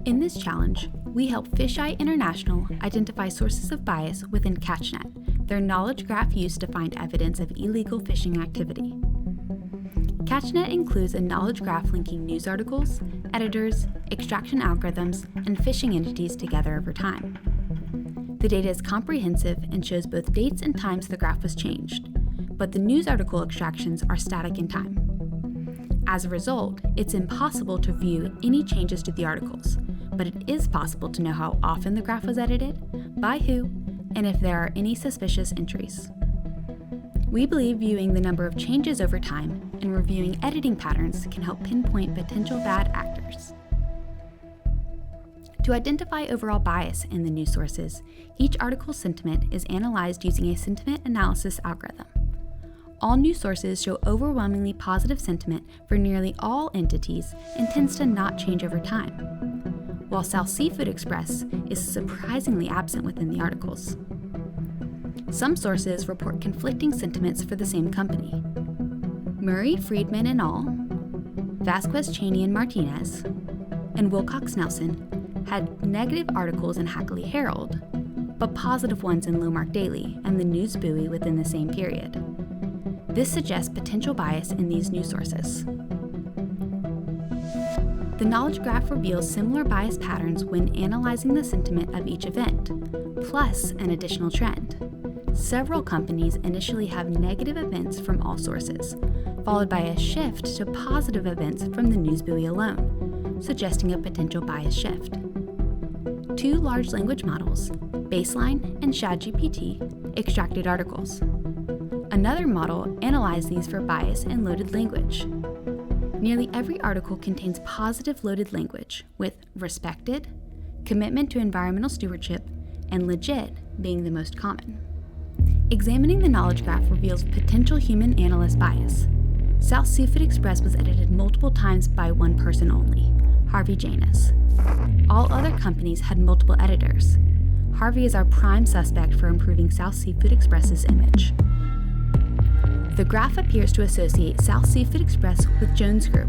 In this challenge, we help Fisheye International identify sources of bias within CatchNet, their knowledge graph used to find evidence of illegal fishing activity. CatchNet includes a knowledge graph linking news articles, editors, extraction algorithms, and fishing entities together over time. The data is comprehensive and shows both dates and times the graph was changed, but the news article extractions are static in time. As a result, it's impossible to view any changes to the articles, but it is possible to know how often the graph was edited, by who, and if there are any suspicious entries. We believe viewing the number of changes over time and reviewing editing patterns can help pinpoint potential bad actors. To identify overall bias in the news sources, each article's sentiment is analyzed using a sentiment analysis algorithm. All news sources show overwhelmingly positive sentiment for nearly all entities and tends to not change over time, while South Seafood Express is surprisingly absent within the articles. Some sources report conflicting sentiments for the same company. Murray, Friedman et al., Vasquez, Cheney, and Martinez, and Wilcox-Nelson had negative articles in Hackley Herald, but positive ones in Lowmark Daily and the News Buoy within the same period. This suggests potential bias in these news sources. The knowledge graph reveals similar bias patterns when analyzing the sentiment of each event, plus an additional trend. Several companies initially have negative events from all sources, followed by a shift to positive events from the news buoy alone, suggesting a potential bias shift. Two large language models, Baseline and ShadGPT, extracted articles. Another model analyzed these for bias in loaded language. Nearly every article contains positive loaded language, with respected, commitment to environmental stewardship, and legit being the most common. Examining the knowledge graph reveals potential human analyst bias. South Seafood Express was edited multiple times by one person only, Harvey Janus. All other companies had multiple editors. Harvey is our prime suspect for improving South Seafood Express's image. The graph appears to associate South Seafood Express with Jones Group,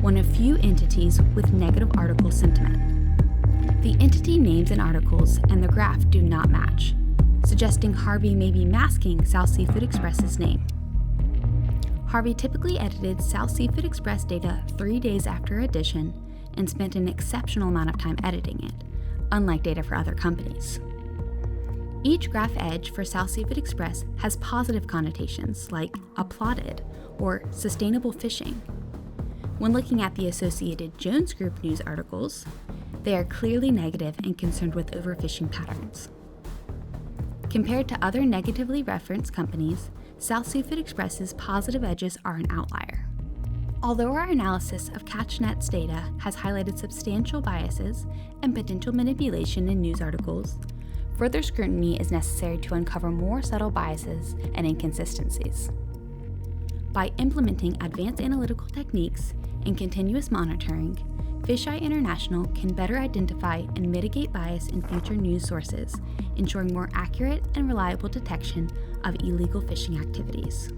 one of few entities with negative article sentiment. The entity names in articles and the graph do not match, suggesting Harvey may be masking South Seafood Express's name. Harvey typically edited South Seafood Express data 3 days after edition and spent an exceptional amount of time editing it, unlike data for other companies. Each graph edge for South Seafood Express has positive connotations like applauded or sustainable fishing. When looking at the associated Jones Group news articles, they are clearly negative and concerned with overfishing patterns. Compared to other negatively referenced companies, South Seafood Express's positive edges are an outlier. Although our analysis of CatchNet's data has highlighted substantial biases and potential manipulation in news articles, further scrutiny is necessary to uncover more subtle biases and inconsistencies. By implementing advanced analytical techniques and continuous monitoring, Fisheye International can better identify and mitigate bias in future news sources, ensuring more accurate and reliable detection of illegal fishing activities.